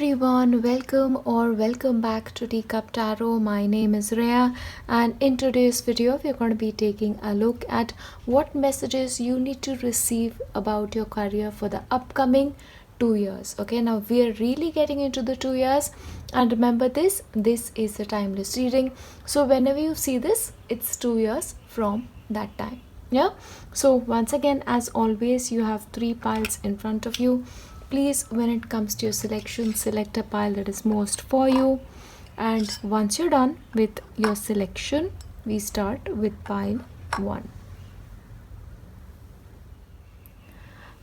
everyone, welcome back to Teacup Tarot. My name is Reya, and in today's video we're going to be taking a look at what messages you need to receive about your career for the upcoming 2 years. Okay, now we're really getting into the 2 years, and remember this is a timeless reading, so whenever you see this, it's 2 years from that time. Yeah, so once again, as always, you have 3 piles in front of you. Please, when it comes to your selection, select a pile that is most for you, and once you're done with your selection, we start with pile 1.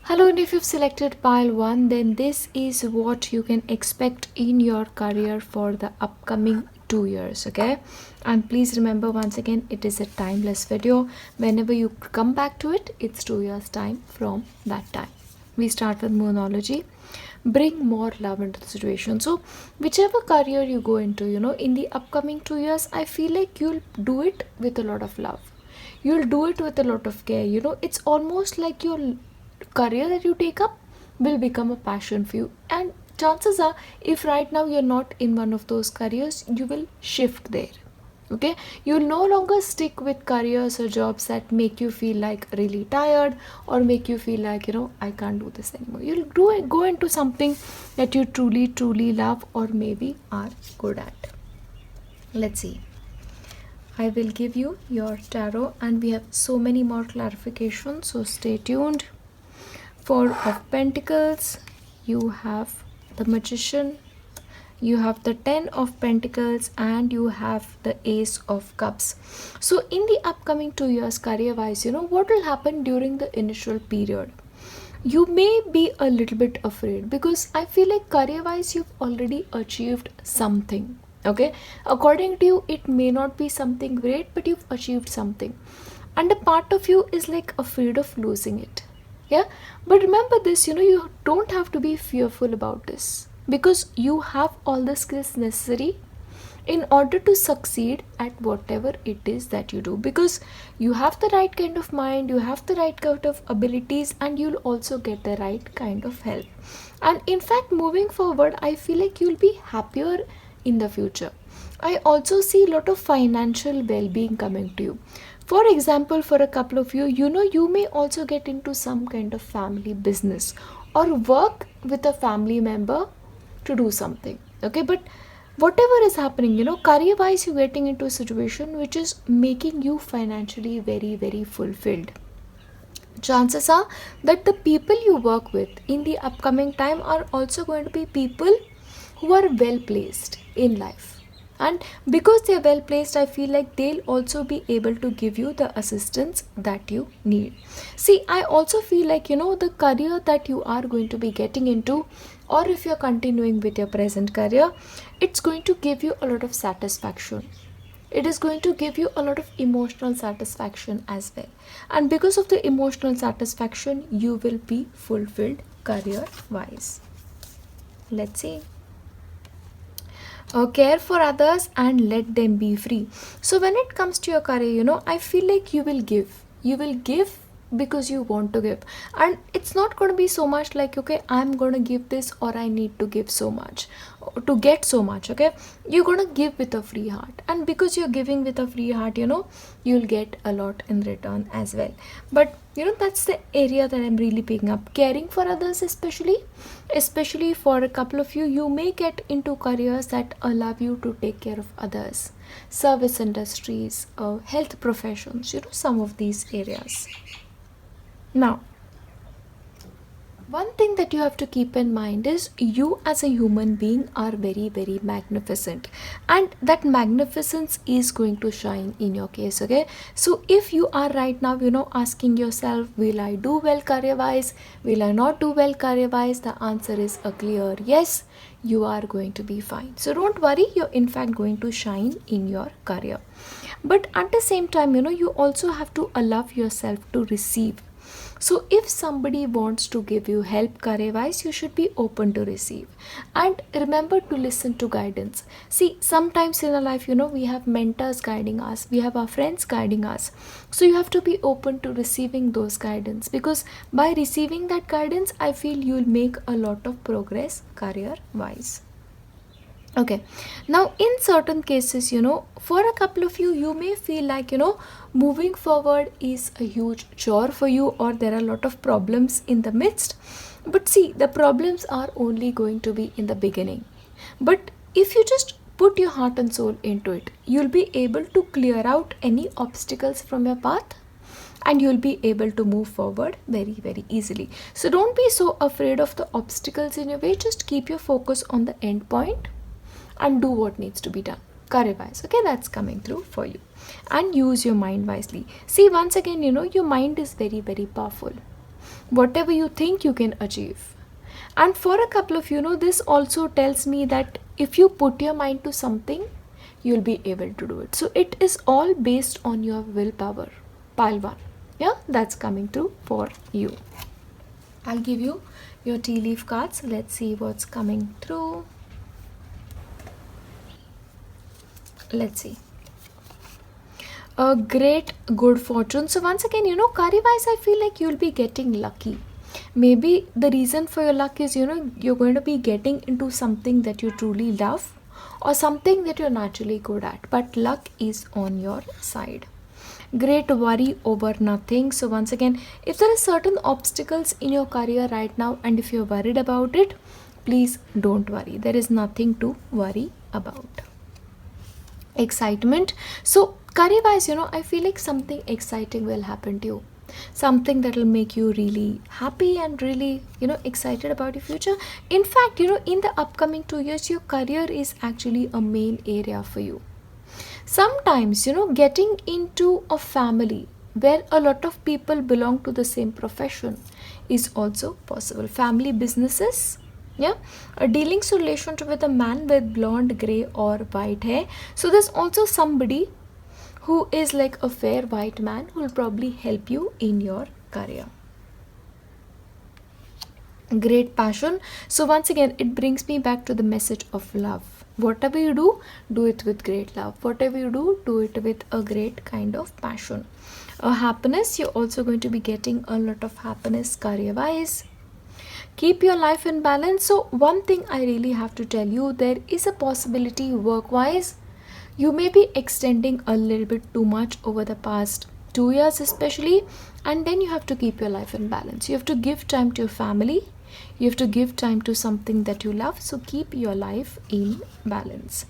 Hello, and if you've selected pile 1, then this is what you can expect in your career for the upcoming 2 years. Okay, and please remember, once again, it is a timeless video. Whenever you come back to it, it's 2 years time from that time. We start with Monology. Bring more love into the situation. So whichever career you go into, in the upcoming 2 years, I feel like you'll do it with a lot of love. You'll do it with a lot of care. It's almost like your career that you take up will become a passion for you. And chances are, if right now you're not in one of those careers, you will shift there. Okay, you'll no longer stick with careers or jobs that make you feel like really tired or make you feel like, I can't do this anymore. You'll go into something that you truly love or maybe are good at. Let's see. I will give you your tarot, and we have so many more clarifications, so stay tuned. 4 of Pentacles, you have the Magician, you have the 10 of Pentacles, and you have the Ace of Cups. So in the upcoming 2 years, career wise, what will happen during the initial period? You may be a little bit afraid, because I feel like career wise you've already achieved something. Okay, according to you, it may not be something great, but you've achieved something, and a part of you is like afraid of losing it. Yeah, but remember this, you don't have to be fearful about this, because you have all the skills necessary in order to succeed at whatever it is that you do, because you have the right kind of mind, you have the right kind of abilities, and you'll also get the right kind of help. And in fact, moving forward, I feel like you'll be happier in the future. I also see a lot of financial well-being coming to you. For example, for a couple of you, you may also get into some kind of family business or work with a family member to do something. Okay, but whatever is happening, career wise, you're getting into a situation which is making you financially very fulfilled. Chances are that the people you work with in the upcoming time are also going to be people who are well placed in life. And because they are well placed, I feel like they'll also be able to give you the assistance that you need. See, I also feel like, the career that you are going to be getting into, or if you're continuing with your present career, it's going to give you a lot of satisfaction. It is going to give you a lot of emotional satisfaction as well. And because of the emotional satisfaction, you will be fulfilled career wise. Let's see. Care for others and let them be free. So when it comes to your career, I feel like you will give because you want to give, and it's not going to be so much like, okay, I'm going to give this, or I need to give so much to get so much. Okay, you're going to give with a free heart, and because you're giving with a free heart, you'll get a lot in return as well. But that's the area that I'm really picking up. Caring for others, especially for a couple of you, you may get into careers that allow you to take care of others, service industries, health professions, some of these areas. Now, one thing that you have to keep in mind is you as a human being are very magnificent, and that magnificence is going to shine in your case. Okay, so if you are right now asking yourself, will I do well career wise, will I not do well career wise, the answer is a clear yes. You are going to be fine, so don't worry, you're in fact going to shine in your career. But at the same time, you also have to allow yourself to receive. So if somebody wants to give you help career wise, you should be open to receive, and remember to listen to guidance. See, sometimes in our life, we have mentors guiding us, we have our friends guiding us. So you have to be open to receiving those guidance, because by receiving that guidance, I feel you'll make a lot of progress career wise. Okay, now in certain cases, for a couple of you, you may feel like, moving forward is a huge chore for you, or there are a lot of problems in the midst. But see, the problems are only going to be in the beginning. But if you just put your heart and soul into it, you'll be able to clear out any obstacles from your path, and you'll be able to move forward very, very easily. So don't be so afraid of the obstacles in your way. Just keep your focus on the end point and do what needs to be done career wise. Okay, that's coming through for you. And use your mind wisely. See, once again, your mind is very, very powerful. Whatever you think, you can achieve. And for a couple of this also tells me that if you put your mind to something, you'll be able to do it. So it is all based on your willpower. Pile 1. Yeah, that's coming through for you. I'll give you your tea leaf cards. Let's see what's coming through. Let's see. A great good fortune. So once again, career wise, I feel like you'll be getting lucky. Maybe the reason for your luck is, you're going to be getting into something that you truly love, or something that you're naturally good at, but luck is on your side. Great worry over nothing. So once again, if there are certain obstacles in your career right now, and if you're worried about it, please don't worry. There is nothing to worry about. Excitement. So career wise, I feel like something exciting will happen to you, something that will make you really happy and really excited about your future. In fact, in the upcoming 2 years, your career is actually a main area for you. Sometimes, getting into a family where a lot of people belong to the same profession is also possible. Family businesses, yeah, a dealings relationship with a man with blonde, gray or white hair. So there's also somebody who is like a fair white man who will probably help you in your career. Great passion. So once again, it brings me back to the message of love. Whatever you do it with great love. Whatever you do it with a great kind of passion. Happiness, you're also going to be getting a lot of happiness career wise. Keep your life in balance. So one thing I really have to tell you, there is a possibility work wise you may be extending a little bit too much over the past 2 years especially, and then you have to keep your life in balance. You have to give time to your family, you have to give time to something that you love. So keep your life in balance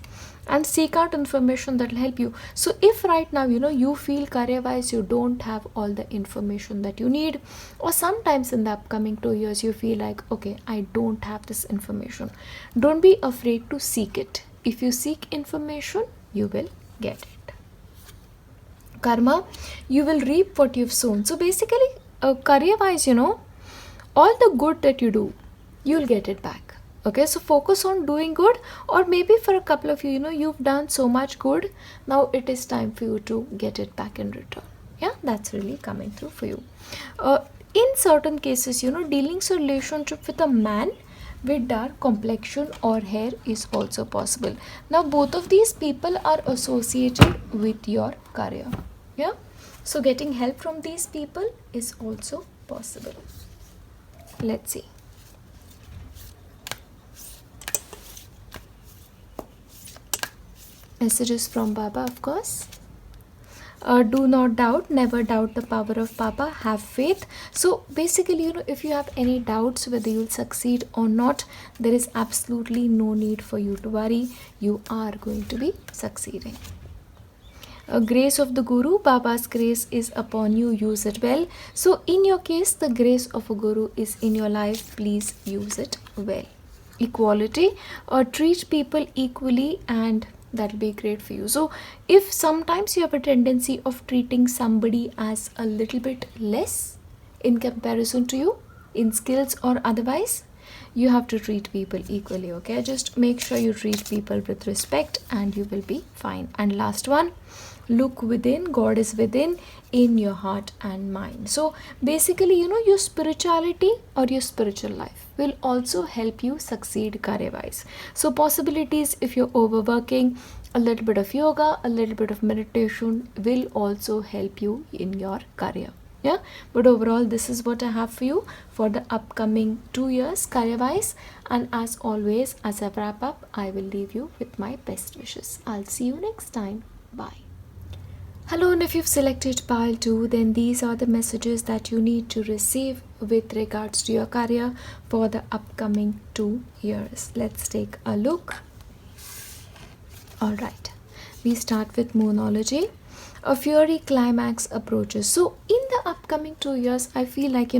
and seek out information that will help you. So if right now you feel career wise you don't have all the information that you need, or sometimes in the upcoming 2 years you feel like, okay, I don't have this information, don't be afraid to seek it. If you seek information, you will get it. Karma, you will reap what you've sown. So basically, career wise, all the good that you do, you'll get it back. Okay, so focus on doing good, or maybe for a couple of you, you've done so much good, now it is time for you to get it back in return. Yeah, that's really coming through for you. In certain cases, dealings or relationship with a man with dark complexion or hair is also possible. Now both of these people are associated with your career. Yeah, so getting help from these people is also possible. Let's see. Messages from Baba, of course. Do not doubt, never doubt the power of Papa, have faith. So basically, if you have any doubts whether you'll succeed or not, there is absolutely no need for you to worry. You are going to be succeeding. Grace of the Guru, Baba's grace is upon you, use it well. So in your case, the grace of a Guru is in your life, please use it well. Equality, treat people equally, and that'll be great for you. So if sometimes you have a tendency of treating somebody as a little bit less in comparison to you in skills or otherwise, you have to treat people equally, okay? Just make sure you treat people with respect and you will be fine. And last one, look within. God is within, in your heart and mind. So basically, your spirituality or your spiritual life will also help you succeed career wise. So possibilities, if you're overworking, a little bit of yoga, a little bit of meditation will also help you in your career. Yeah, but overall this is what I have for you for the upcoming 2 years career wise. And as always, as I wrap up, I will leave you with my best wishes. I'll see you next time. Bye. Hello, and if you've selected pile 2, then these are the messages that you need to receive with regards to your career for the upcoming 2 years. Let's take a look. Alright, we start with Monology. A fiery climax approaches. So in the upcoming 2 years, I feel like,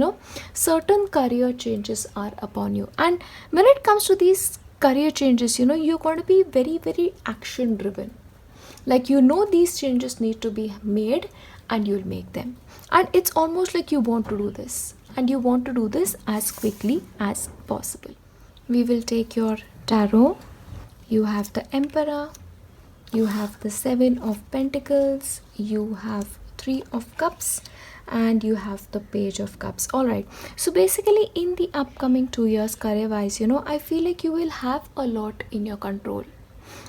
certain career changes are upon you. And when it comes to these career changes, you're going to be very, very action driven. Like, these changes need to be made and you'll make them. And it's almost like you want to do this. And you want to do this as quickly as possible. We will take your tarot. You have the Emperor. You have the 7 of Pentacles. You have 3 of Cups. And you have the Page of Cups. Alright. So basically in the upcoming 2 years career wise, I feel like you will have a lot in your control.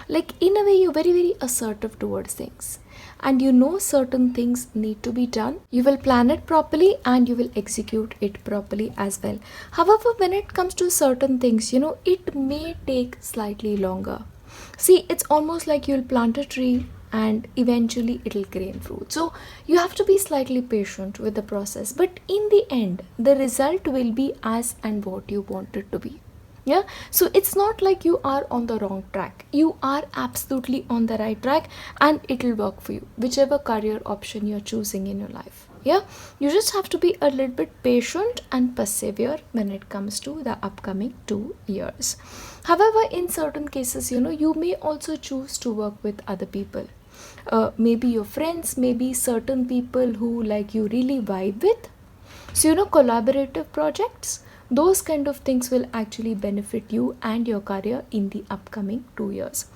Like, in a way, you're very, very assertive towards things. And certain things need to be done. You will plan it properly and you will execute it properly as well. However, when it comes to certain things, it may take slightly longer. See, it's almost like you'll plant a tree and eventually it'll gain fruit. So you have to be slightly patient with the process. But in the end, the result will be as and what you want it to be. Yeah, so it's not like you are on the wrong track. You are absolutely on the right track and it will work for you, whichever career option you're choosing in your life. Yeah, you just have to be a little bit patient and persevere when it comes to the upcoming 2 years. However, in certain cases, you may also choose to work with other people. Maybe your friends, maybe certain people who like you really vibe with. So, collaborative projects. Those kind of things will actually benefit you and your career in the upcoming 2 years.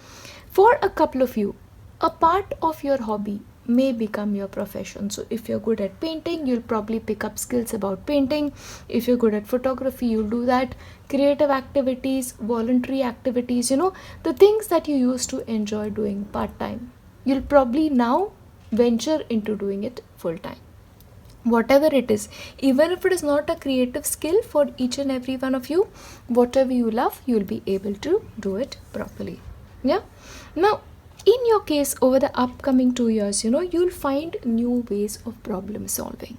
For a couple of you, a part of your hobby may become your profession. So if you're good at painting, you'll probably pick up skills about painting. If you're good at photography, you'll do that. Creative activities, voluntary activities, the things that you used to enjoy doing part-time, you'll probably now venture into doing it full-time. Whatever it is, even if it is not a creative skill for each and every one of you, whatever you love, you'll be able to do it properly. Yeah. Now, in your case, over the upcoming 2 years, you'll find new ways of problem solving.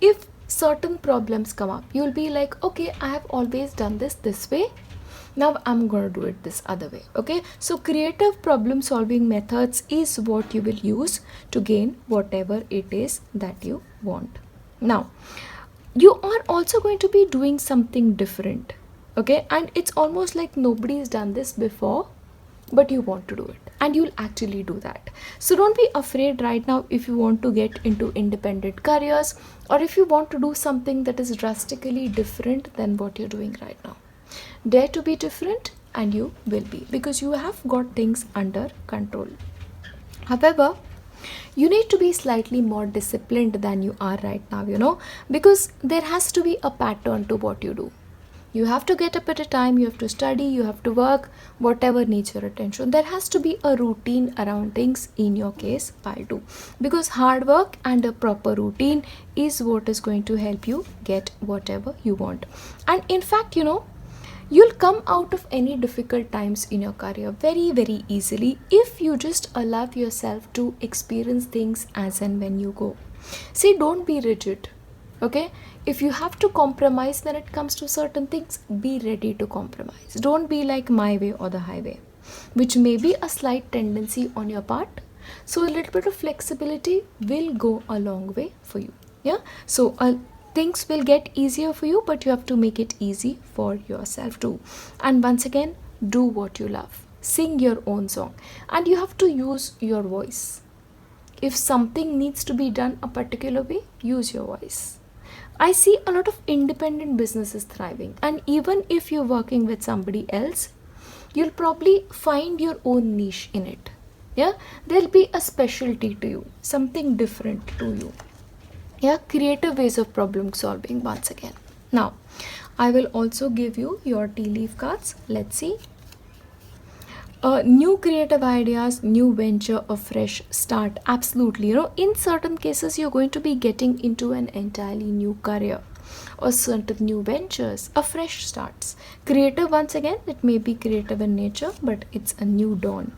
If certain problems come up, you'll be like, okay, I have always done this way. Now I'm going to do it this other way. Okay, so creative problem solving methods is what you will use to gain whatever it is that you want. Now you are also going to be doing something different. Okay, and it's almost like nobody's done this before, but you want to do it and you'll actually do that. So don't be afraid right now if you want to get into independent careers or if you want to do something that is drastically different than what you're doing right now. Dare to be different and you will be, because you have got things under control. However, you need to be slightly more disciplined than you are right now, because there has to be a pattern to what you do. You have to get up at a time, you have to study, you have to work, whatever needs your attention. There has to be a routine around things in your case, pile 2. Because hard work and a proper routine is what is going to help you get whatever you want. And in fact, you'll come out of any difficult times in your career very, very easily if you just allow yourself to experience things as and when you go. See, don't be rigid. Okay, if you have to compromise when it comes to certain things, be ready to compromise. Don't be like my way or the highway, which may be a slight tendency on your part. So a little bit of flexibility will go a long way for you. Yeah, so things will get easier for you, but you have to make it easy for yourself too. And once again, do what you love. Sing your own song, and you have to use your voice. If something needs to be done a particular way, use your voice. I see a lot of independent businesses thriving, and even if you're working with somebody else, you'll probably find your own niche in it. Yeah, there'll be a specialty to you, something different to you. Yeah, creative ways of problem solving once again. Now, I will also give you your tea leaf cards. Let's see. New creative ideas, new venture, a fresh start. Absolutely. In certain cases, you're going to be getting into an entirely new career or certain new ventures, a fresh starts. Creative, once again, it may be creative in nature, but it's a new dawn.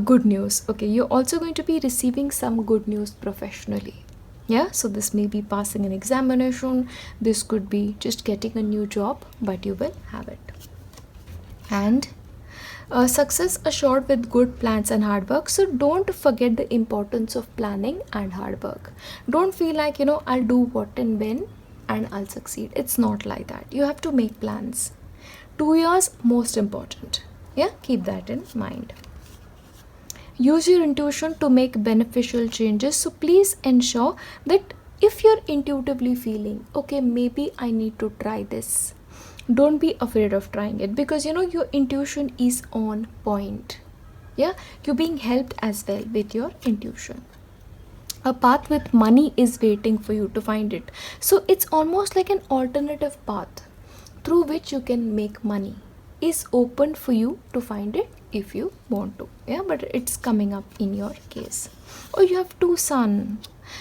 Good news. Okay, you're also going to be receiving some good news professionally. Yeah, so this may be passing an examination, this could be just getting a new job, but you will have it. And success assured with good plans and hard work. So don't forget the importance of planning and hard work. Don't feel like, I'll do what and when and I'll succeed. It's not like that. You have to make plans. 2 years, most important. Yeah, keep that in mind. Use your intuition to make beneficial changes. So please ensure that if you're intuitively feeling, okay, maybe I need to try this, don't be afraid of trying it, because your intuition is on point. Yeah, you're being helped as well with your intuition. A path with money is waiting for you to find it. So it's almost like an alternative path through which you can make money is open for you to find it if you want to. Yeah, but it's coming up in your case. Or you have 2 sun.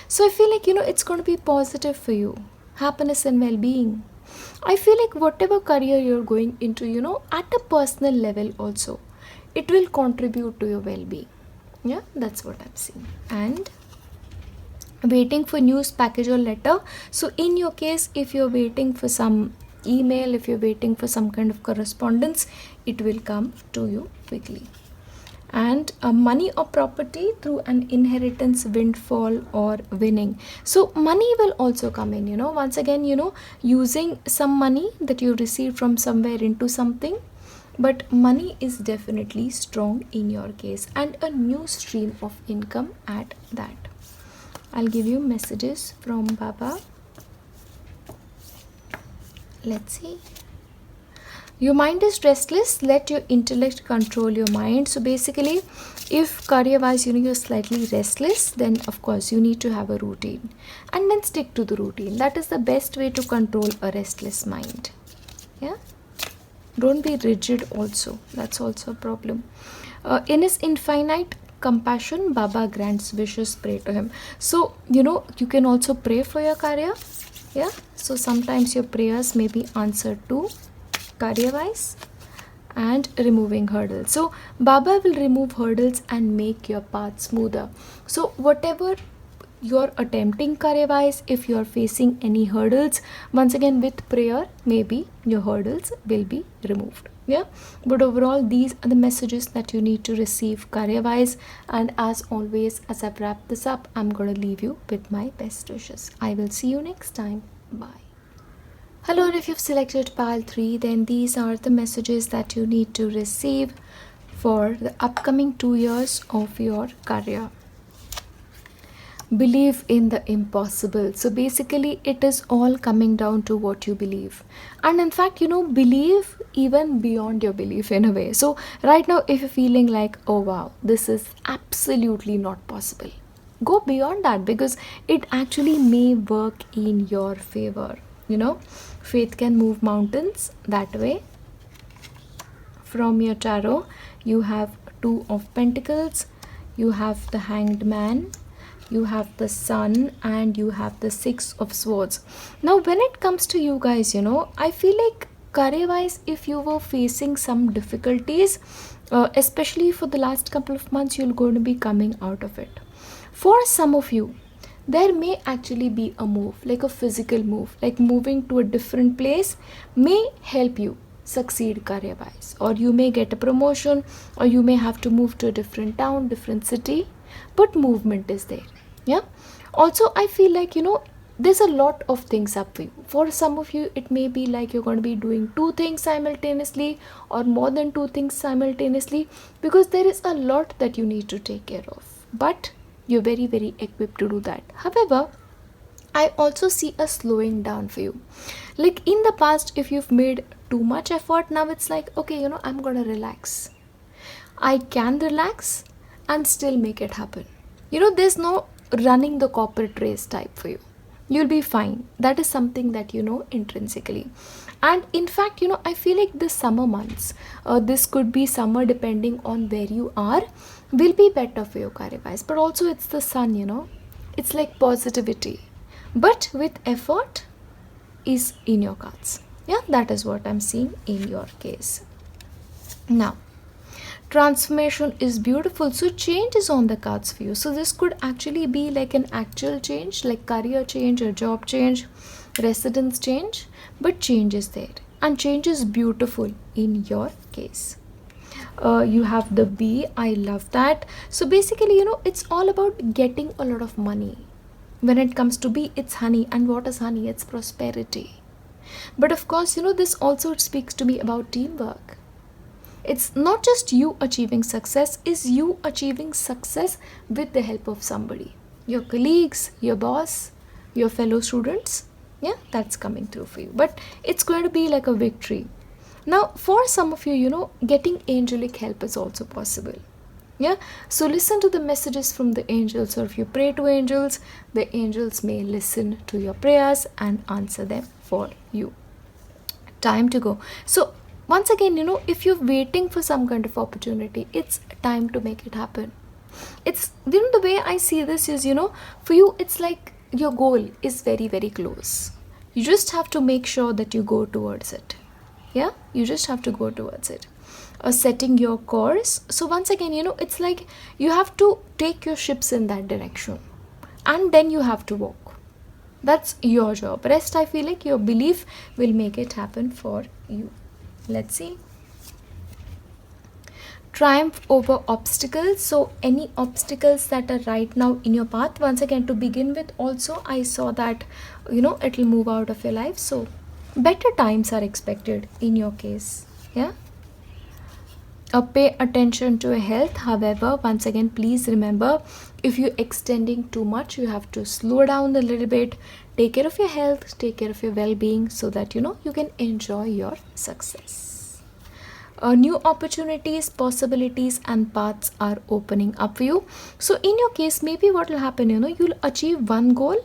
So I feel like it's going to be positive for you. Happiness and well-being. I feel like whatever career you're going into, at a personal level also, it will contribute to your well-being. Yeah, that's what I'm seeing. And waiting for news, package or letter. So in your case, if you're waiting for some email, if you're waiting for some kind of correspondence, it will come to you quickly. And money or property through an inheritance, windfall or winning. So money will also come in, once again, using some money that you received from somewhere into something, but money is definitely strong in your case, and a new stream of income at that. I'll give you messages from Baba. Let's see. Your mind is restless, let your intellect control your mind. So basically, if career wise you're slightly restless, then of course you need to have a routine and then stick to the routine. That is the best way to control a restless mind. Yeah, don't be rigid also, that's also a problem. In his infinite compassion, Baba grants wishes, pray to him. So you can also pray for your career. Yeah, so sometimes your prayers may be answered too, career wise. And removing hurdles. So Baba will remove hurdles and make your path smoother. So whatever you're attempting career wise, if you're facing any hurdles, once again with prayer, maybe your hurdles will be removed. Yeah, but overall these are the messages that you need to receive career wise. And as always, as I've wrapped this up, I'm going to leave you with my best wishes. I will see you next time. Bye. Hello, and if you've selected pile 3, then these are the messages that you need to receive for the upcoming 2 years of your career. Believe in the impossible. So basically it is all coming down to what you believe, and in fact believe even beyond your belief in a way. So right now if you're feeling like, oh wow, this is absolutely not possible, go beyond that, because it actually may work in your favor. Faith can move mountains that way. From your tarot, you have 2 of Pentacles, you have the Hanged Man, you have the Sun, and you have the 6 of Swords. Now when it comes to you guys, I feel like career wise, if you were facing some difficulties, especially for the last couple of months, you're going to be coming out of it. For some of you, there may actually be a move, like a physical move, like moving to a different place may help you succeed career wise, or you may get a promotion, or you may have to move to a different town, different city, but movement is there. Yeah, also I feel like there's a lot of things up for you. For some of you, it may be like you're going to be doing 2 things simultaneously, or more than 2 things simultaneously, because there is a lot that you need to take care of, but you're very, very equipped to do that. However, I also see a slowing down for you. Like in the past, if you've made too much effort, now it's like, okay, I'm gonna relax. I can relax and still make it happen. There's no running the corporate race type for you. You'll be fine. That is something that you know intrinsically. And in fact, I feel like the summer months, this could be summer depending on where you are, will be better for your career wise. But also, it's the sun. It's like positivity. But with effort is in your cards. Yeah, that is what I'm seeing in your case. Now, transformation is beautiful, so change is on the cards for you. So this could actually be like an actual change, like career change or job change, residence change, but change is there, and change is beautiful in your case. You have the bee, I love that. So basically, it's all about getting a lot of money. When it comes to bee, it's honey, and what is honey? It's prosperity. But of course, this also speaks to me about teamwork. It's not just you achieving success, is you achieving success with the help of somebody, your colleagues, your boss, your fellow students. Yeah, that's coming through for you, but it's going to be like a victory. Now for some of you, getting angelic help is also possible. Yeah, so listen to the messages from the angels, or if you pray to angels, the angels may listen to your prayers and answer them for you. Time to go. So once again, if you're waiting for some kind of opportunity, it's time to make it happen. It's the way I see this is, for you, it's like your goal is very, very close. You just have to make sure that you go towards it. Yeah, you just have to go towards it. Setting your course. So once again, it's like you have to take your ships in that direction, and then you have to walk. That's your job. Rest, I feel like your belief will make it happen for you. Let's see. Triumph over obstacles. So any obstacles that are right now in your path, once again, to begin with, also I saw that it'll move out of your life. So better times are expected in your case. Yeah. Pay attention to your health. However, once again, please remember, if you're extending too much, you have to slow down a little bit. Take care of your health, take care of your well-being, so that you can enjoy your success. New opportunities, possibilities and paths are opening up for you. So in your case, maybe what will happen, you'll achieve one goal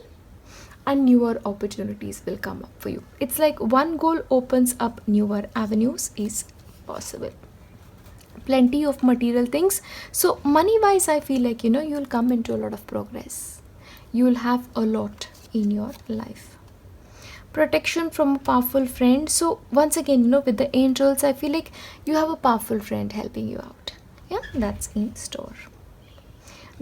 and newer opportunities will come up for you. It's like one goal opens up newer avenues is possible. Plenty of material things. So money wise, I feel like you'll come into a lot of progress. You'll have a lot in your life. Protection from a powerful friend. So once again, with the angels, I feel like you have a powerful friend helping you out. Yeah, that's in store.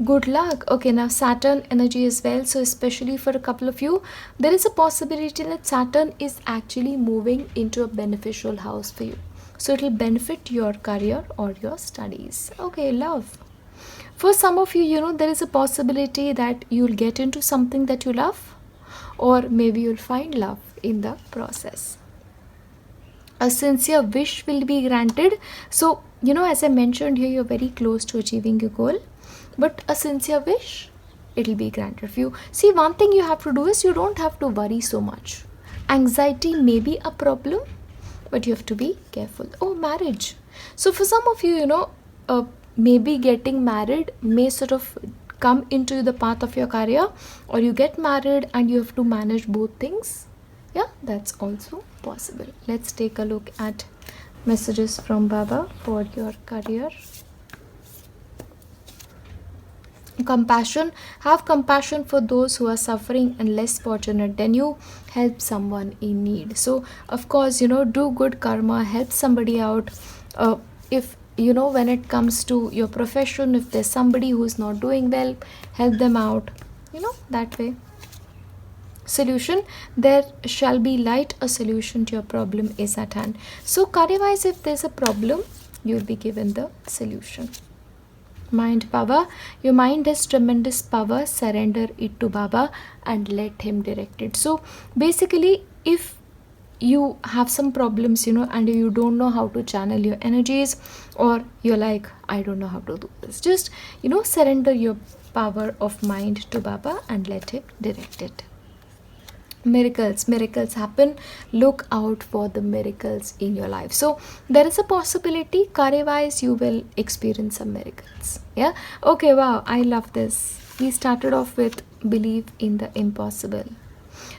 Good luck. Okay, now Saturn energy as well. So especially for a couple of you, there is a possibility that Saturn is actually moving into a beneficial house for you. So it will benefit your career or your studies. Okay, love. For some of you, there is a possibility that you'll get into something that you love, or maybe you'll find love in the process. A sincere wish will be granted. So, as I mentioned here, you're very close to achieving your goal, but a sincere wish, it'll be granted for you. See, one thing you have to do is you don't have to worry so much. Anxiety may be a problem, but you have to be careful. Oh, marriage. So for some of you, maybe getting married may sort of come into the path of your career, or you get married and you have to manage both things. Yeah, that's also possible. Let's take a look at messages from Baba for your career. Compassion. Have compassion for those who are suffering and less fortunate than you. Help someone in need. So of course, do good karma, help somebody out. If when it comes to your profession, if there's somebody who's not doing well, help them out, that way. Solution. There shall be light. A solution to your problem is at hand. So career wise, if there's a problem, you'll be given the solution. Mind power. Your mind has tremendous power. Surrender it to Baba and let him direct it. So basically, if you have some problems, and you don't know how to channel your energies, or you're like, I don't know how to do this, just surrender your power of mind to Baba and let him direct it. Miracles happen. Look out for the miracles in your life. So there is a possibility career wise you will experience some miracles. Yeah. Okay, wow, I love this. We started off with believe in the impossible.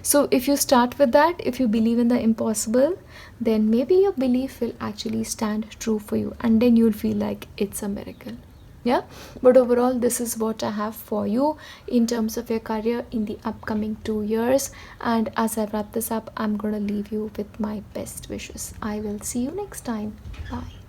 So if you start with that, if you believe in the impossible, then maybe your belief will actually stand true for you, and then you'll feel like it's a miracle. Yeah. But overall, this is what I have for you in terms of your career in the upcoming 2 years. And as I wrap this up, I'm gonna leave you with my best wishes. I will see you next time. Bye.